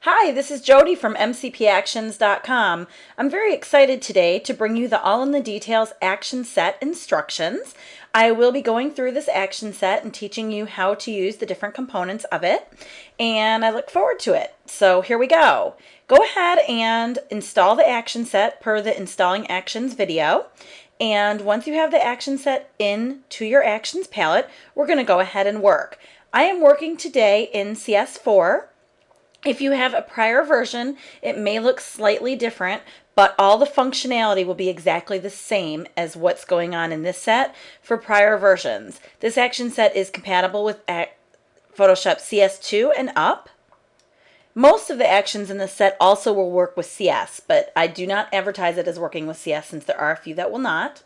Hi, this is Jody from mcpactions.com. I'm very excited today to bring you the All in the Details action set instructions. I will be going through this action set and teaching you how to use the different components of it, and I look forward to it. So here we go. Go ahead and install the action set per the Installing Actions video. And once you have the action set into your actions palette, we're going to go ahead and work. I am working today in CS4. If you have a prior version, it may look slightly different, but all the functionality will be exactly the same as what's going on in this set for prior versions. This action set is compatible with Photoshop CS2 and up. Most of the actions in this set also will work with CS, but I do not advertise it as working with CS since there are a few that will not.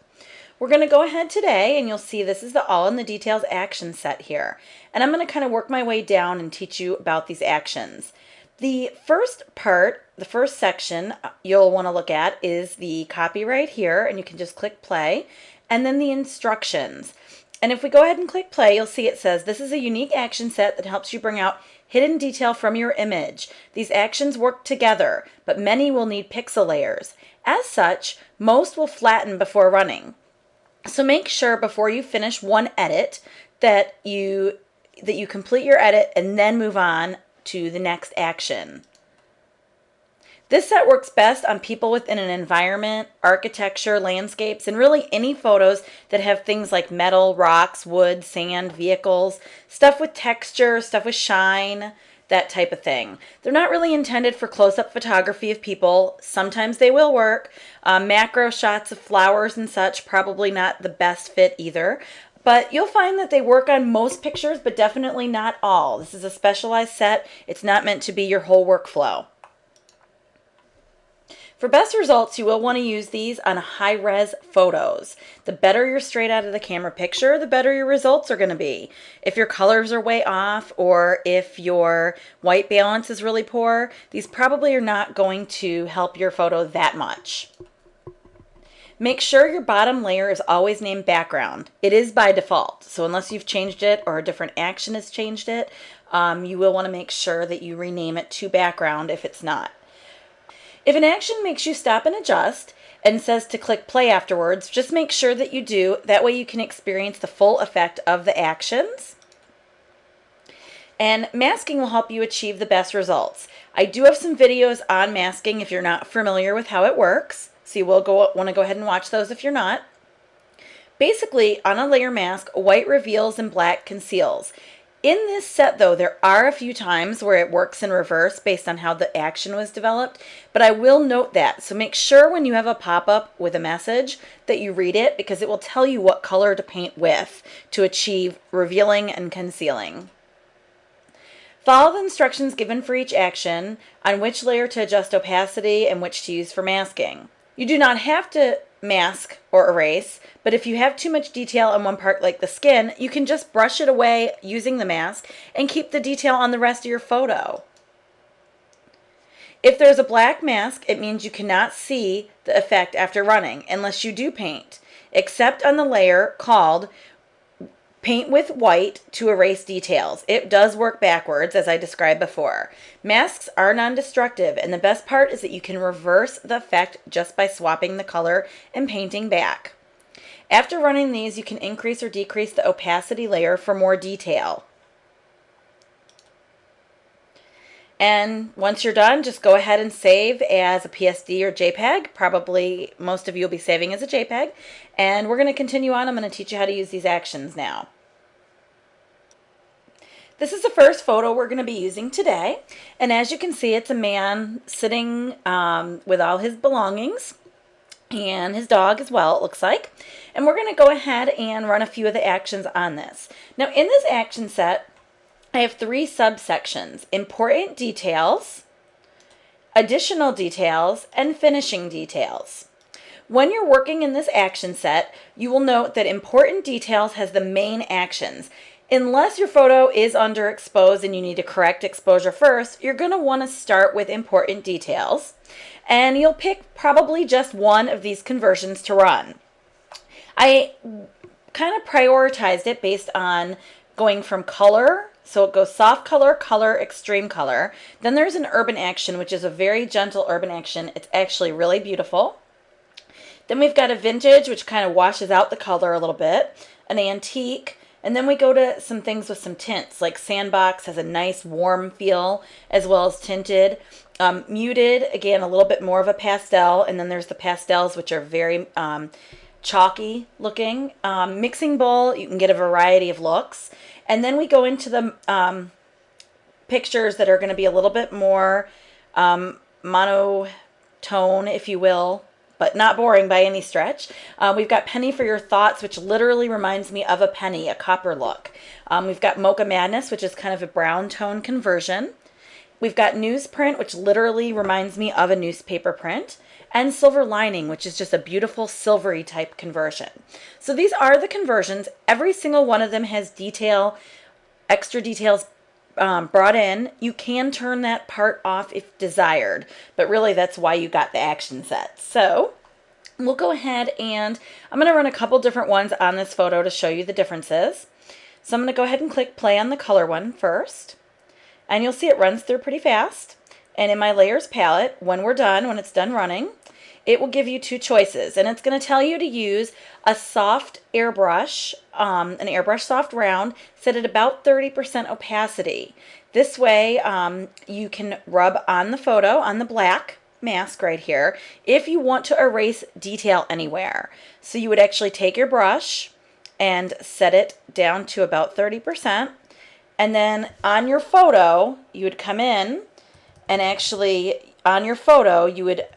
We're going to go ahead today and you'll see this is the All in the Details action set here. And I'm going to kind of work my way down and teach you about these actions. The first part, the first section you'll want to look at is the copy right here, and you can just click play, and then the instructions. And if we go ahead and click play, you'll see it says this is a unique action set that helps you bring out hidden detail from your image. These actions work together, but many will need pixel layers. As such, most will flatten before running. So make sure before you finish one edit that you complete your edit and then move on to the next action. This set works best on people within an environment, architecture, landscapes, and really any photos that have things like metal, rocks, wood, sand, vehicles, stuff with texture, stuff with shine, that type of thing. They're not really intended for close-up photography of people. Sometimes they will work. Macro shots of flowers and such, probably not the best fit either. But you'll find that they work on most pictures, but definitely not all. This is a specialized set. It's not meant to be your whole workflow. For best results, you will want to use these on high-res photos. The better your straight out of the camera picture, the better your results are going to be. If your colors are way off or if your white balance is really poor, these probably are not going to help your photo that much. Make sure your bottom layer is always named background. It is by default, so unless you've changed it or a different action has changed it, you will want to make sure that you rename it to background if it's not. If an action makes you stop and adjust and says to click play afterwards, just make sure that you do. That way you can experience the full effect of the actions. And masking will help you achieve the best results. I do have some videos on masking if you're not familiar with how it works. So you will want to go ahead and watch those if you're not. Basically, on a layer mask, white reveals and black conceals. In this set, though, there are a few times where it works in reverse based on how the action was developed, but I will note that. So make sure when you have a pop-up with a message that you read it, because it will tell you what color to paint with to achieve revealing and concealing. Follow the instructions given for each action on which layer to adjust opacity and which to use for masking. You do not have to mask or erase, but if you have too much detail on one part like the skin, you can just brush it away using the mask and keep the detail on the rest of your photo. If there's a black mask, it means you cannot see the effect after running unless you do paint, except on the layer called Paint with White to erase details. It does work backwards, as I described before. Masks are non-destructive, and the best part is that you can reverse the effect just by swapping the color and painting back. After running these, you can increase or decrease the opacity layer for more detail. And once you're done, just go ahead and save as a PSD or JPEG. Probably most of you will be saving as a JPEG. And we're going to continue on. I'm going to teach you how to use these actions now. This is the first photo we're going to be using today. And as you can see, it's a man sitting with all his belongings and his dog as well, it looks like. And we're going to go ahead and run a few of the actions on this. Now, in this action set, I have three subsections: important details, additional details, and finishing details. When you're working in this action set, you will note that important details has the main actions. Unless your photo is underexposed and you need to correct exposure first, you're going to want to start with important details. And you'll pick probably just one of these conversions to run. I kind of prioritized it based on going from color, So it goes soft color, color, extreme color. Then there's an urban action, which is a very gentle urban action. It's actually really beautiful. Then we've got a vintage, which kind of washes out the color a little bit, an antique, and then we go to some things with some tints, like Sandbox has a nice warm feel, as well as tinted. Muted, again, a little bit more of a pastel, and then there's the pastels, which are very chalky looking. Mixing bowl, you can get a variety of looks. And then we go into the pictures that are going to be a little bit more monotone, if you will, but not boring by any stretch. We've got Penny for Your Thoughts, which literally reminds me of a penny, a copper look. We've got Mocha Madness, which is kind of a brown tone conversion. We've got Newsprint, which literally reminds me of a newspaper print. And Silver Lining, which is just a beautiful silvery type conversion. So these are the conversions. Every single one of them has detail, extra details brought in. You can turn that part off if desired, but really that's why you got the action set. So we'll go ahead and I'm going to run a couple different ones on this photo to show you the differences. So I'm going to go ahead and click play on the color one first, and you'll see it runs through pretty fast. And in my layers palette, when it's done running, it will give you two choices, and it's going to tell you to use a soft airbrush, an airbrush soft round, set at about 30% opacity. This way you can rub on the photo, on the black mask right here, if you want to erase detail anywhere. So you would actually take your brush and set it down to about 30%, and then on your photo, you would come in and actually on your photo, you would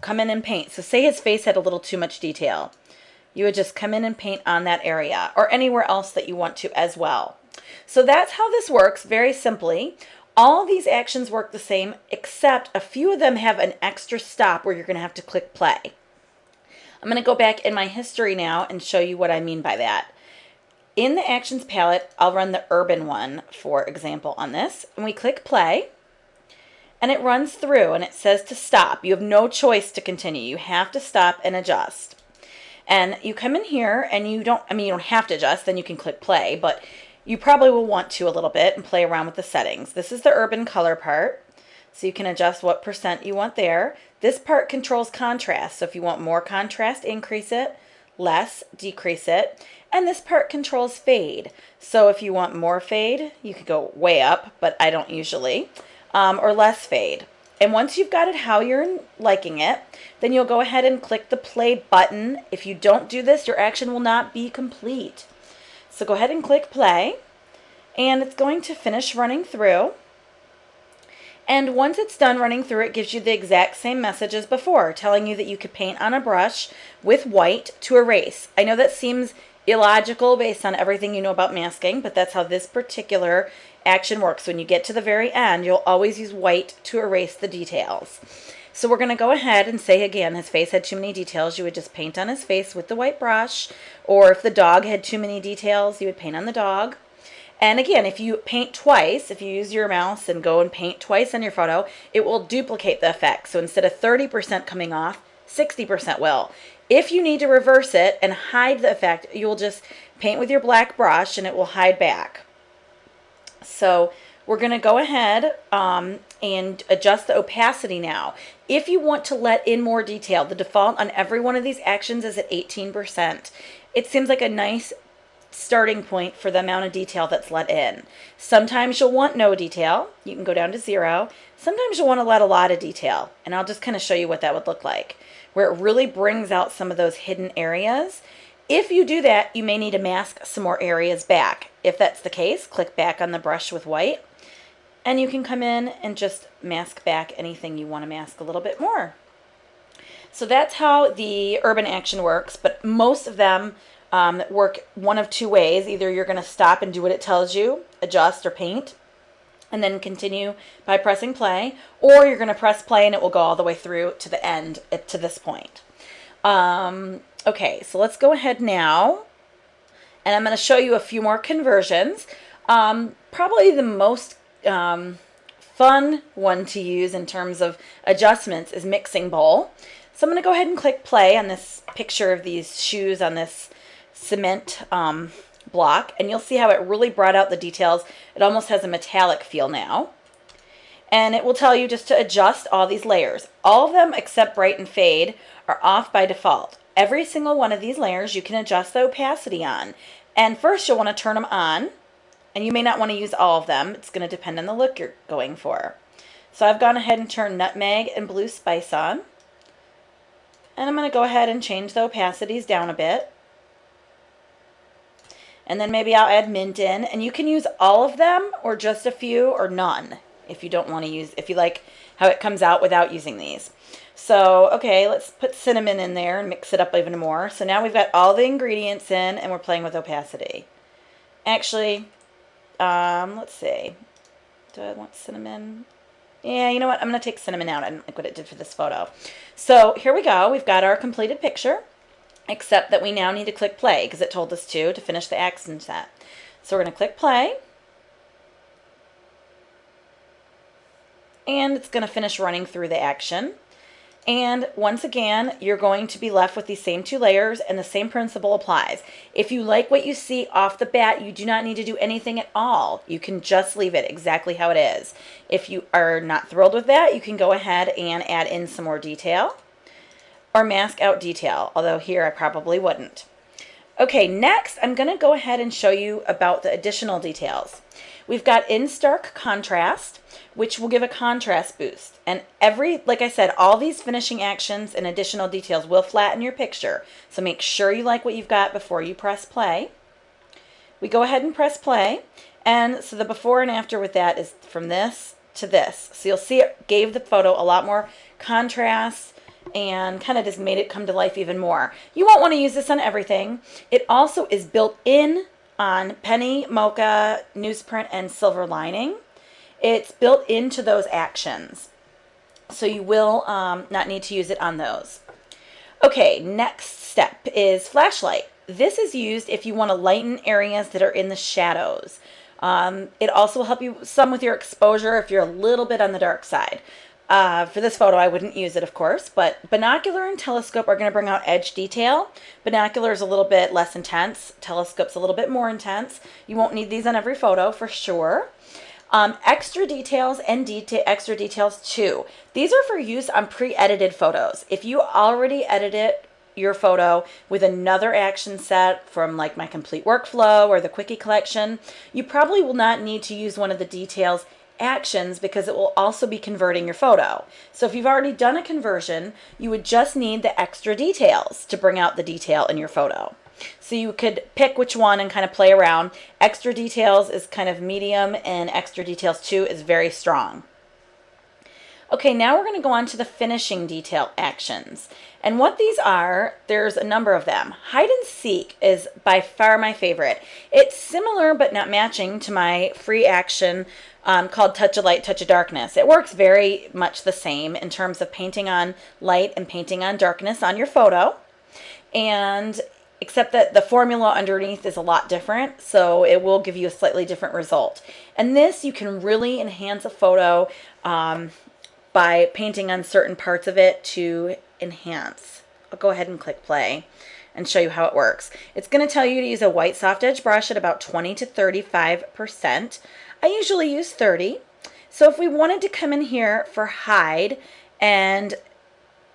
come in and paint. So say his face had a little too much detail. You would just come in and paint on that area or anywhere else that you want to as well. So that's how this works, very simply. All of these actions work the same, except a few of them have an extra stop where you're going to have to click play. I'm going to go back in my history now and show you what I mean by that. In the actions palette, I'll run the urban one, for example, on this. And we click play. And it runs through and it says to stop. You have no choice to continue. You have to stop and adjust. And you come in here and you don't have to adjust, then you can click play, but you probably will want to a little bit and play around with the settings. This is the urban color part. So you can adjust what percent you want there. This part controls contrast. So if you want more contrast, increase it, less, decrease it. And this part controls fade. So if you want more fade, you could go way up, but I don't usually. Or less fade. And once you've got it how you're liking it, then you'll go ahead and click the play button. If you don't do this, your action will not be complete. So go ahead and click play, and it's going to finish running through. And once it's done running through, it gives you the exact same message as before, telling you that you could paint on a brush with white to erase. I know that seems illogical based on everything you know about masking, but that's how this particular action works. When you get to the very end, you'll always use white to erase the details. So we're going to go ahead and say again, his face had too many details. You would just paint on his face with the white brush, or if the dog had too many details, you would paint on the dog. And again, if you paint twice, if you use your mouse and go and paint twice on your photo, it will duplicate the effect. So instead of 30% coming off, 60% will. If you need to reverse it and hide the effect, you will just paint with your black brush and it will hide back. So we're going to go ahead and adjust the opacity now. If you want to let in more detail, the default on every one of these actions is at 18%. It seems like a nice starting point for the amount of detail that's let in. Sometimes you'll want no detail. You can go down to 0. Sometimes you'll want to let a lot of detail, and I'll just kind of show you what that would look like, where it really brings out some of those hidden areas. If you do that, you may need to mask some more areas back. If that's the case, click back on the brush with white, and you can come in and just mask back anything you want to mask a little bit more. So that's how the urban action works, but most of them work one of two ways. Either you're going to stop and do what it tells you, adjust or paint, and then continue by pressing play, or you're going to press play and it will go all the way through to the end to this point. Okay, so let's go ahead now, and I'm going to show you a few more conversions. Probably the most fun one to use in terms of adjustments is Mixing Bowl. So I'm going to go ahead and click play on this picture of these shoes on this cement block, and you'll see how it really brought out the details. It almost has a metallic feel now. And it will tell you just to adjust all these layers. All of them except bright and fade are off by default. Every single one of these layers you can adjust the opacity on. And first you'll want to turn them on, and you may not want to use all of them. It's going to depend on the look you're going for. So I've gone ahead and turned Nutmeg and Blue Spice on. And I'm going to go ahead and change the opacities down a bit. And then maybe I'll add Mint in, and you can use all of them or just a few or none if you don't want to use, if you like how it comes out without using these. So, okay, let's put cinnamon in there and mix it up even more. So now we've got all the ingredients in and we're playing with opacity. Actually, let's see. Do I want cinnamon? Yeah, you know what? I'm going to take cinnamon out. I didn't like what it did for this photo. So here we go. We've got our completed picture, except that we now need to click play because it told us to finish the action set. So we're going to click play. And it's going to finish running through the action. And once again, you're going to be left with these same two layers, and the same principle applies. If you like what you see off the bat, you do not need to do anything at all. You can just leave it exactly how it is. If you are not thrilled with that, you can go ahead and add in some more detail or mask out detail, although here I probably wouldn't. Okay, next I'm going to go ahead and show you about the additional details. We've got in stark contrast, which will give a contrast boost. And like I said, all these finishing actions and additional details will flatten your picture. So make sure you like what you've got before you press play. We go ahead and press play. And so the before and after with that is from this to this. So you'll see it gave the photo a lot more contrast and kind of just made it come to life even more. You won't want to use this on everything. It also is built in on penny, mocha, newsprint, and silver lining. It's built into those actions, so you will not need to use it on those. Okay, next step is flashlight. This is used if you want to lighten areas that are in the shadows. It also will help you some with your exposure if you're a little bit on the dark side. For this photo, I wouldn't use it, of course, but binocular and telescope are going to bring out edge detail. Binocular is a little bit less intense. Telescope's a little bit more intense. You won't need these on every photo for sure. Extra details and extra details too. These are for use on pre-edited photos. If you already edited your photo with another action set from like my complete workflow or the quickie collection, you probably will not need to use one of the details actions because it will also be converting your photo. So if you've already done a conversion, you would just need the extra details to bring out the detail in your photo. So you could pick which one and kind of play around. Extra details is kind of medium, and extra details 2 is very strong. Okay, now we're going to go on to the finishing detail actions. And what these are, there's a number of them. Hide and seek is by far my favorite. It's similar but not matching to my free action called Touch of Light, Touch of Darkness. It works very much the same in terms of painting on light and painting on darkness on your photo. And except that the formula underneath is a lot different, so it will give you a slightly different result. And this, you can really enhance a photo by painting on certain parts of it to enhance. I'll go ahead and click play and show you how it works. It's going to tell you to use a white soft edge brush at about 20 to 35%. I usually use 30. So if we wanted to come in here for hide and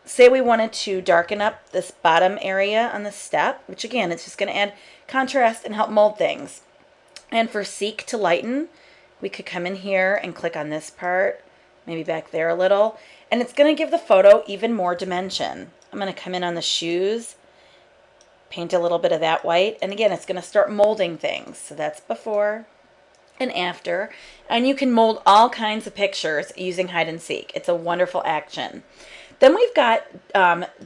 say we wanted to darken up this bottom area on the step, which again, it's just going to add contrast and help mold things. And for seek to lighten, we could come in here and click on this part, maybe back there a little, and it's going to give the photo even more dimension. I'm going to come in on the shoes, paint a little bit of that white, and again, it's going to start molding things. So that's before and after, and you can mold all kinds of pictures using hide and seek. It's a wonderful action. Then we've got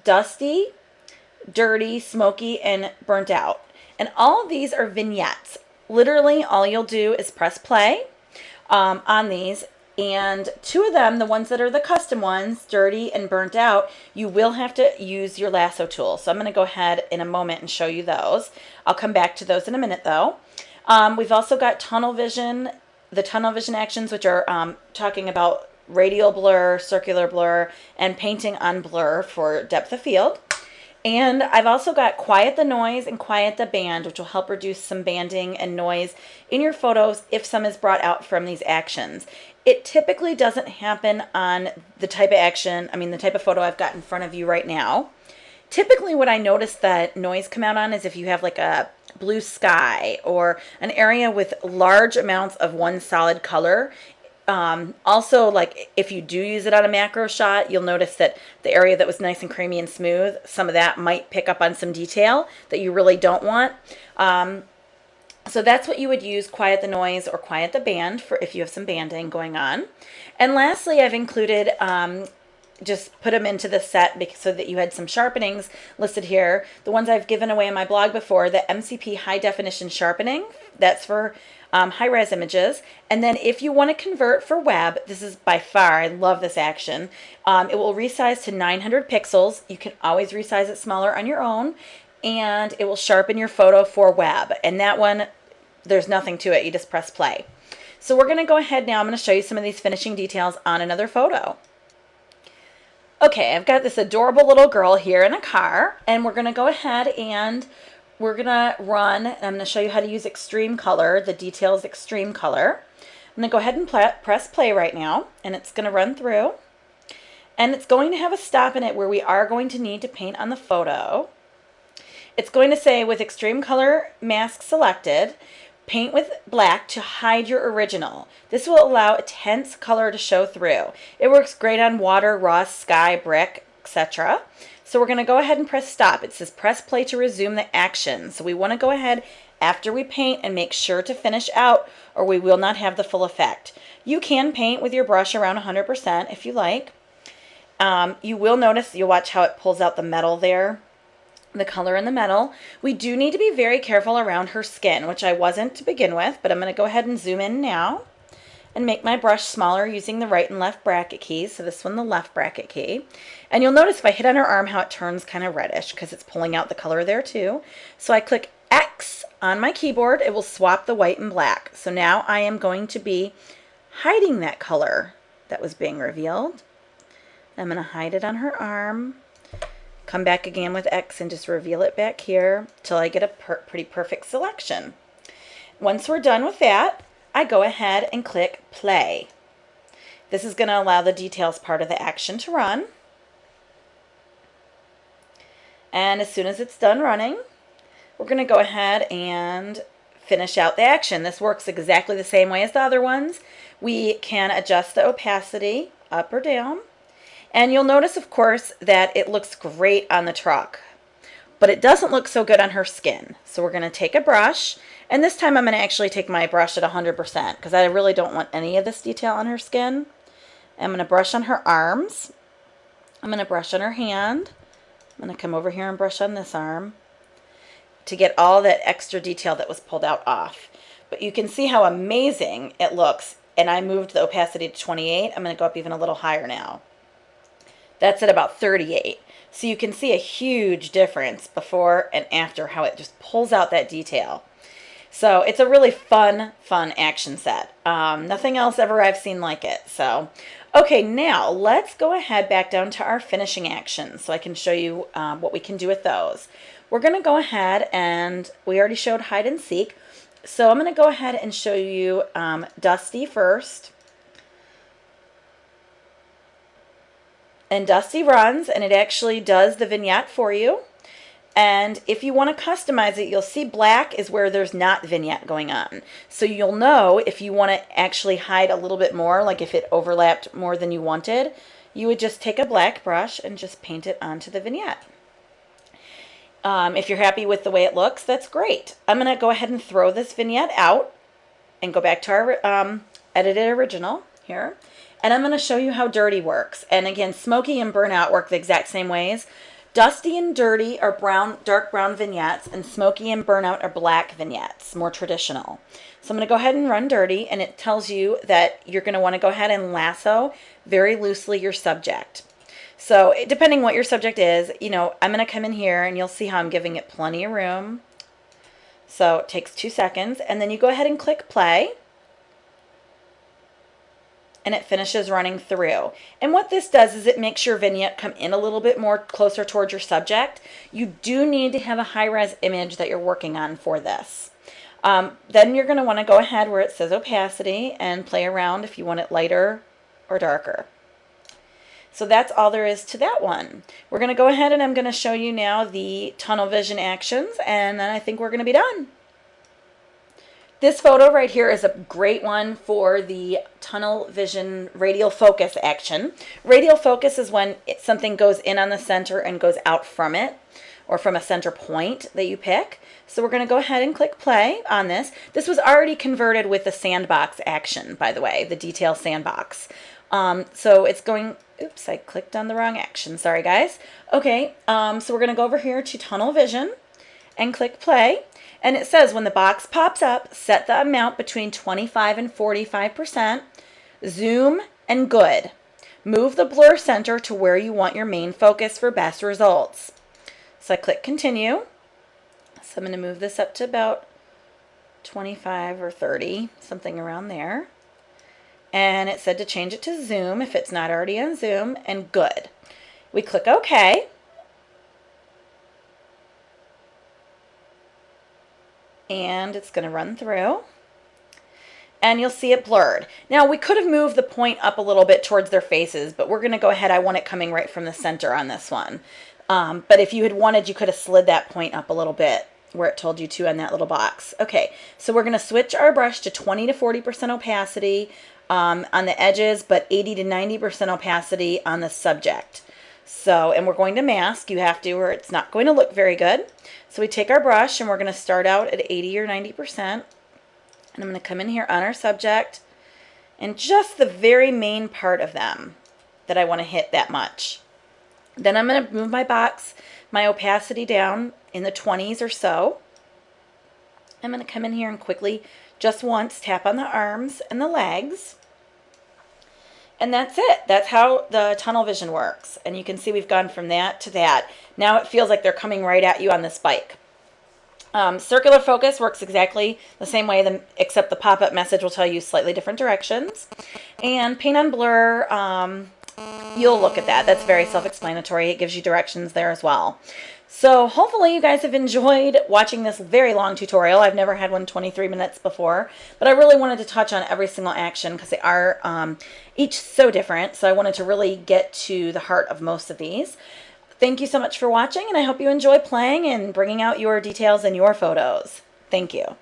dusty, dirty, smoky, and burnt out. And all of these are vignettes. Literally, all you'll do is press play on these. And 2 of them, the ones that are the custom ones, dirty and burnt out, you will have to use your lasso tool. So I'm going to go ahead in a moment and show you those. I'll come back to those in a minute, though. We've also got tunnel vision, the tunnel vision actions, which are talking about radial blur, circular blur, and painting on blur for depth of field. And I've also got Quiet the Noise and Quiet the Band, which will help reduce some banding and noise in your photos if some is brought out from these actions. It typically doesn't happen on the type of action, the type of photo I've got in front of you right now. Typically what I notice that noise come out on is if you have like a blue sky or an area with large amounts of one solid color. Also, like if you do use it on a macro shot, you'll notice that the area that was nice and creamy and smooth, some of that might pick up on some detail that you really don't want. So that's what you would use Quiet the Noise or Quiet the Band for if you have some banding going on. And lastly, I've included just put them into the set so that you had some sharpenings listed here. The ones I've given away in my blog before, the MCP High Definition Sharpening, that's for high-res images. And then if you want to convert for web, this is by far, I love this action. It will resize to 900 pixels. You can always resize it smaller on your own, and it will sharpen your photo for web. And that one, there's nothing to it. You just press play. So we're going to go ahead now. I'm going to show you some of these finishing details on another photo. Okay, I've got this adorable little girl here in a car, and we're going to go ahead and we're going to run, and I'm going to show you how to use extreme color, the details extreme color. I'm going to go ahead and press play right now, and it's going to run through. And it's going to have a stop in it where we are going to need to paint on the photo. It's going to say, with extreme color mask selected, paint with black to hide your original. This will allow a tense color to show through. It works great on water, rust, sky, brick, etc. So we're going to go ahead and press stop. It says press play to resume the action. So we want to go ahead after we paint and make sure to finish out, or we will not have the full effect. You can paint with your brush around 100% if you like. You will notice, you'll watch how it pulls out the metal there, the color in the metal. We do need to be very careful around her skin, which I wasn't to begin with, but I'm going to go ahead and zoom in now and make my brush smaller using the right and left bracket keys. So this one, the left bracket key. And you'll notice if I hit on her arm how it turns kind of reddish because it's pulling out the color there too. So I click X on my keyboard, it will swap the white and black. So now I am going to be hiding that color that was being revealed. I'm going to hide it on her arm. Come back again with X and just reveal it back here till I get a pretty perfect selection. Once we're done with that, I go ahead and click play. This is going to allow the details part of the action to run. And as soon as it's done running, we're going to go ahead and finish out the action. This works exactly the same way as the other ones. We can adjust the opacity up or down. And you'll notice, of course, that it looks great on the truck, but it doesn't look so good on her skin. So we're going to take a brush, and this time I'm going to actually take my brush at 100% because I really don't want any of this detail on her skin. I'm going to brush on her arms. I'm going to brush on her hand. I'm going to come over here and brush on this arm to get all that extra detail that was pulled out off. But you can see how amazing it looks, and I moved the opacity to 28. I'm going to go up even a little higher now. That's at about 38. So you can see a huge difference before and after how it just pulls out that detail. So it's a really fun action set. Nothing else ever I've seen like it. So, okay, now let's go ahead back down to our finishing actions so I can show you what we can do with those. We're going to go ahead and we already showed hide and seek. So I'm going to go ahead and show you Dusty first. And Dusty runs, and it actually does the vignette for you. And if you want to customize it, you'll see black is where there's not vignette going on. So you'll know if you want to actually hide a little bit more, like if it overlapped more than you wanted, you would just take a black brush and just paint it onto the vignette. If you're happy with the way it looks, that's great. I'm going to go ahead and throw this vignette out and go back to our edited original here. And I'm going to show you how Dirty works. And again, Smoky and Burnout work the exact same ways. Dusty and Dirty are dark brown vignettes, and Smoky and Burnout are black vignettes, more traditional. So I'm going to go ahead and run Dirty, and it tells you that you're going to want to go ahead and lasso very loosely your subject. So depending what your subject is, I'm going to come in here, and you'll see how I'm giving it plenty of room. So it takes 2 seconds, and then you go ahead and click play. and it finishes running through. And what this does is it makes your vignette come in a little bit more closer towards your subject. You do need to have a high-res image that you're working on for this. Then you're going to want to go ahead where it says opacity and play around if you want it lighter or darker. So that's all there is to that one. We're going to go ahead and I'm going to show you now the tunnel vision actions, and then I think we're going to be done. This photo right here is a great one for the tunnel vision radial focus action. Radial focus is when something goes in on the center and goes out from it, or from a center point that you pick. So we're going to go ahead and click play on this. This was already converted with the sandbox action, by the way, the detail sandbox. So it's going, oops, I clicked on the wrong action. Sorry, guys. Okay, so we're going to go over here to tunnel vision and click play. And it says when the box pops up, set the amount between 25 and 45%, zoom, and good. Move the blur center to where you want your main focus for best results. So I click continue. So I'm going to move this up to about 25 or 30, something around there. And it said to change it to zoom if it's not already on zoom, and good. We click OK. And it's going to run through. And you'll see it blurred. Now we could have moved the point up a little bit towards their faces, but we're going to go ahead. I want it coming right from the center on this one. But if you had wanted, you could have slid that point up a little bit where it told you to on that little box. Okay, so we're going to switch our brush to 20 to 40% opacity on the edges, but 80 to 90% opacity on the subject. So, and we're going to mask. You have to, or it's not going to look very good. So we take our brush and we're going to start out at 80 or 90%. And I'm going to come in here on our subject and just the very main part of them that I want to hit that much. Then I'm going to move my box, my opacity down in the 20s or so. I'm going to come in here and quickly, just once, tap on the arms and the legs. And that's it. That's how the tunnel vision works. And you can see we've gone from that to that. Now it feels like they're coming right at you on this bike. Circular focus works exactly the same way, except the pop-up message will tell you slightly different directions. And paint on blur, you'll look at that. That's very self-explanatory. It gives you directions there as well. So hopefully you guys have enjoyed watching this very long tutorial. I've never had one 23 minutes before, but I really wanted to touch on every single action because they are each so different. So I wanted to really get to the heart of most of these. Thank you so much for watching, and I hope you enjoy playing and bringing out your details in your photos. Thank you.